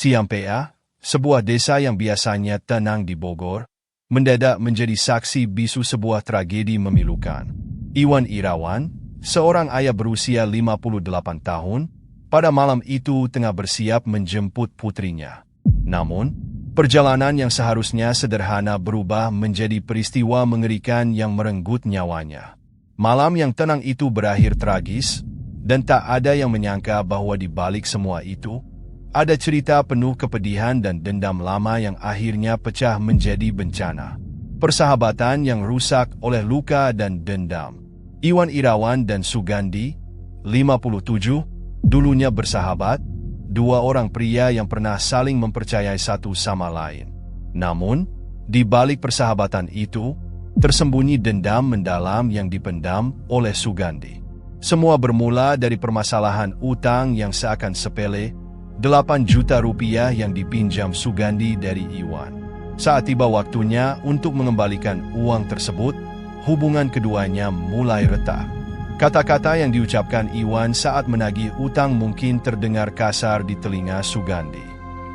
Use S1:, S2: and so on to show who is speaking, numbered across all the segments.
S1: Ciampea, sebuah desa yang biasanya tenang di Bogor, mendadak menjadi saksi bisu sebuah tragedi memilukan. Iwan Irawan, seorang ayah berusia 58 tahun, pada malam itu tengah bersiap menjemput putrinya. Namun, perjalanan yang seharusnya sederhana berubah menjadi peristiwa mengerikan yang merenggut nyawanya. Malam yang tenang itu berakhir tragis, dan tak ada yang menyangka bahwa di balik semua itu, ada cerita penuh kepedihan dan dendam lama yang akhirnya pecah menjadi bencana. Persahabatan yang rusak oleh luka dan dendam. Iwan Irawan dan Sugandi, 57, dulunya bersahabat, dua orang pria yang pernah saling mempercayai satu sama lain. Namun, di balik persahabatan itu, tersembunyi dendam mendalam yang dipendam oleh Sugandi. Semua bermula dari permasalahan utang yang seakan sepele, 8 juta rupiah yang dipinjam Sugandi dari Iwan. Saat tiba waktunya untuk mengembalikan uang tersebut, hubungan keduanya mulai retak. Kata-kata yang diucapkan Iwan saat menagih utang mungkin terdengar kasar di telinga Sugandi.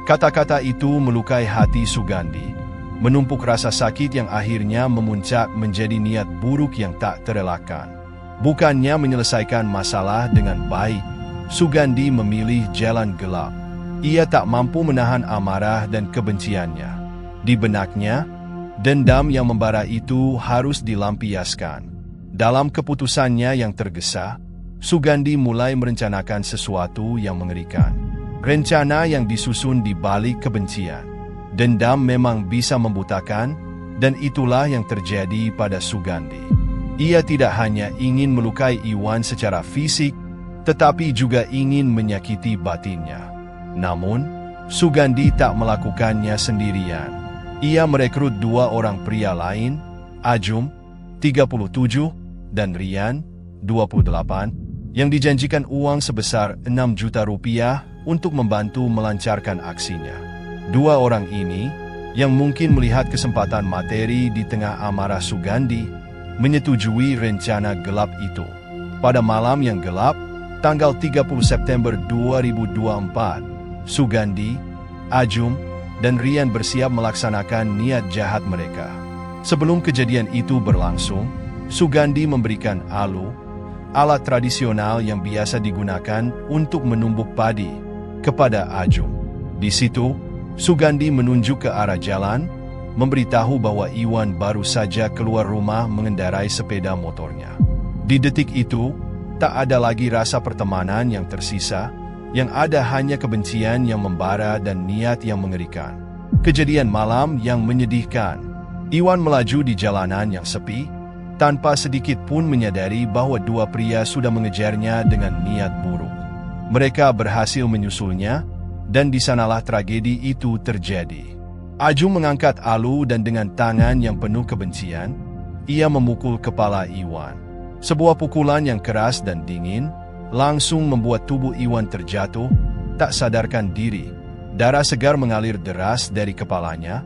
S1: Kata-kata itu melukai hati Sugandi, menumpuk rasa sakit yang akhirnya memuncak menjadi niat buruk yang tak terelakkan. Bukannya menyelesaikan masalah dengan baik, Sugandi memilih jalan gelap. Ia tak mampu menahan amarah dan kebenciannya. Di benaknya, dendam yang membara itu harus dilampiaskan. Dalam keputusannya yang tergesa, Sugandi mulai merencanakan sesuatu yang mengerikan. Rencana yang disusun di balik kebencian. Dendam memang bisa membutakan, dan itulah yang terjadi pada Sugandi. Ia tidak hanya ingin melukai Iwan secara fisik, tetapi juga ingin menyakiti batinnya. Namun, Sugandi tak melakukannya sendirian. Ia merekrut dua orang pria lain, Ajum, 37, dan Rian, 28, yang dijanjikan uang sebesar 6 juta rupiah untuk membantu melancarkan aksinya. Dua orang ini, yang mungkin melihat kesempatan materi di tengah amarah Sugandi, menyetujui rencana gelap itu. Pada malam yang gelap, tanggal 30 September 2024, Sugandi, Ajum, dan Rian bersiap melaksanakan niat jahat mereka. Sebelum kejadian itu berlangsung, Sugandi memberikan alat tradisional yang biasa digunakan untuk menumbuk padi, kepada Ajum. Di situ, Sugandi menunjuk ke arah jalan, memberitahu bahwa Iwan baru saja keluar rumah mengendarai sepeda motornya. Di detik itu, tak ada lagi rasa pertemanan yang tersisa, yang ada hanya kebencian yang membara dan niat yang mengerikan. Kejadian malam yang menyedihkan. Iwan melaju di jalanan yang sepi, tanpa sedikit pun menyadari bahwa dua pria sudah mengejarnya dengan niat buruk. Mereka berhasil menyusulnya, dan di sanalah tragedi itu terjadi. Ajum mengangkat alu dan dengan tangan yang penuh kebencian, ia memukul kepala Iwan. Sebuah pukulan yang keras dan dingin langsung membuat tubuh Iwan terjatuh, tak sadarkan diri. Darah segar mengalir deras dari kepalanya,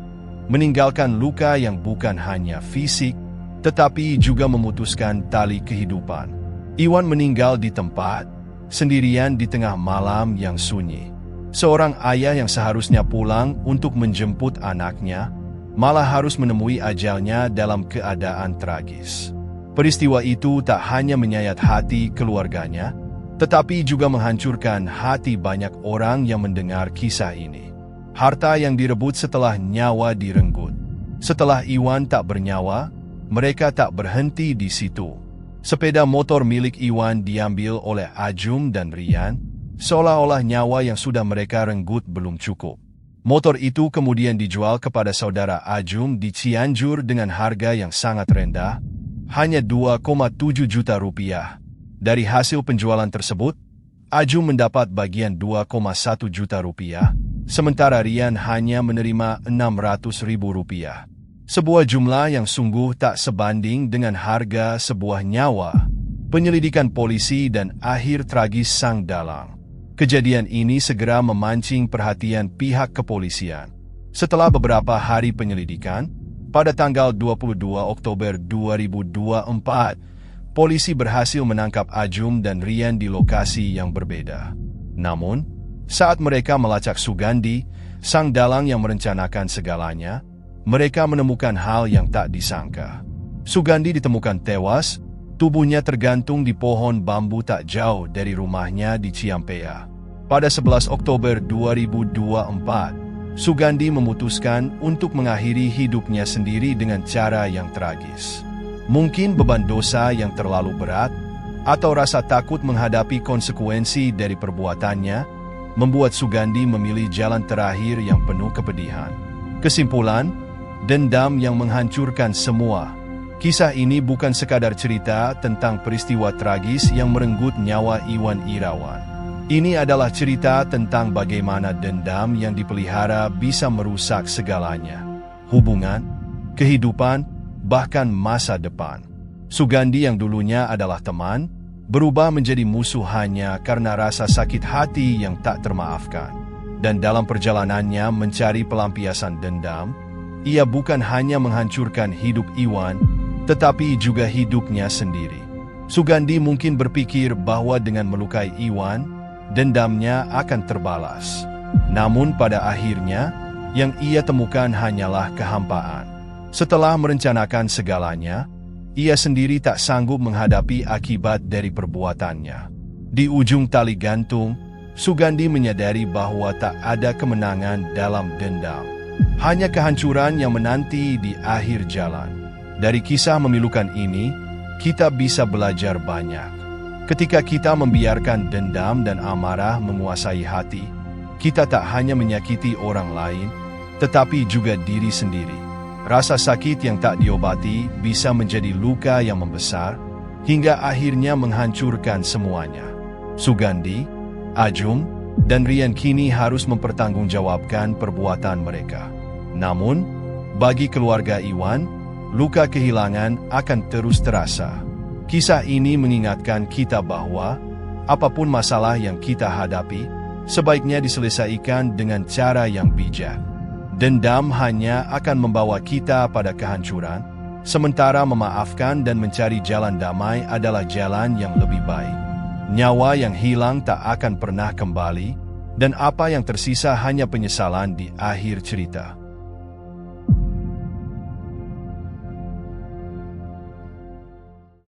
S1: meninggalkan luka yang bukan hanya fisik, tetapi juga memutuskan tali kehidupan. Iwan meninggal di tempat, sendirian di tengah malam yang sunyi. Seorang ayah yang seharusnya pulang untuk menjemput anaknya, malah harus menemui ajalnya dalam keadaan tragis. Peristiwa itu tak hanya menyayat hati keluarganya, tetapi juga menghancurkan hati banyak orang yang mendengar kisah ini. Harta yang direbut setelah nyawa direnggut. Setelah Iwan tak bernyawa, mereka tak berhenti di situ. Sepeda motor milik Iwan diambil oleh Ajum dan Rian, seolah-olah nyawa yang sudah mereka renggut belum cukup. Motor itu kemudian dijual kepada saudara Ajum di Cianjur dengan harga yang sangat rendah, hanya 2,7 juta rupiah. Dari hasil penjualan tersebut, Ajum mendapat bagian 2,1 juta rupiah, sementara Rian hanya menerima 600 ribu rupiah. Sebuah jumlah yang sungguh tak sebanding dengan harga sebuah nyawa. Penyelidikan polisi dan akhir tragis sang dalang. Kejadian ini segera memancing perhatian pihak kepolisian. Setelah beberapa hari penyelidikan, pada tanggal 22 Oktober 2024, polisi berhasil menangkap Ajum dan Rian di lokasi yang berbeda. Namun, Saat mereka melacak Sugandi, sang dalang yang merencanakan segalanya, mereka menemukan hal yang tak disangka. Sugandi ditemukan tewas, tubuhnya tergantung di pohon bambu tak jauh dari rumahnya di Ciampea. Pada 11 Oktober 2024, Sugandi memutuskan untuk mengakhiri hidupnya sendiri dengan cara yang tragis. Mungkin beban dosa yang terlalu berat, atau rasa takut menghadapi konsekuensi dari perbuatannya, membuat Sugandi memilih jalan terakhir yang penuh kepedihan. Kesimpulan, dendam yang menghancurkan semua. Kisah ini bukan sekadar cerita tentang peristiwa tragis yang merenggut nyawa Iwan Irawan. Ini adalah cerita tentang bagaimana dendam yang dipelihara bisa merusak segalanya. Hubungan, kehidupan, bahkan masa depan. Sugandi yang dulunya adalah teman, berubah menjadi musuh hanya karena rasa sakit hati yang tak termaafkan. Dan dalam perjalanannya mencari pelampiasan dendam, ia bukan hanya menghancurkan hidup Iwan, tetapi juga hidupnya sendiri. Sugandi mungkin berpikir bahwa dengan melukai Iwan, dendamnya akan terbalas. Namun pada akhirnya, yang ia temukan hanyalah kehampaan. Setelah merencanakan segalanya, ia sendiri tak sanggup menghadapi akibat dari perbuatannya. Di ujung tali gantung, Sugandi menyadari bahwa tak ada kemenangan dalam dendam. Hanya kehancuran yang menanti di akhir jalan. Dari kisah memilukan ini, kita bisa belajar banyak. Ketika kita membiarkan dendam dan amarah menguasai hati, kita tak hanya menyakiti orang lain, tetapi juga diri sendiri. Rasa sakit yang tak diobati bisa menjadi luka yang membesar, hingga akhirnya menghancurkan semuanya. Sugandi, Ajum, dan Rian kini harus mempertanggungjawabkan perbuatan mereka. Namun, bagi keluarga Iwan, luka kehilangan akan terus terasa. Kisah ini mengingatkan kita bahwa, apapun masalah yang kita hadapi, sebaiknya diselesaikan dengan cara yang bijak. Dendam hanya akan membawa kita pada kehancuran, sementara memaafkan dan mencari jalan damai adalah jalan yang lebih baik. Nyawa yang hilang tak akan pernah kembali, dan apa yang tersisa hanya penyesalan di akhir cerita.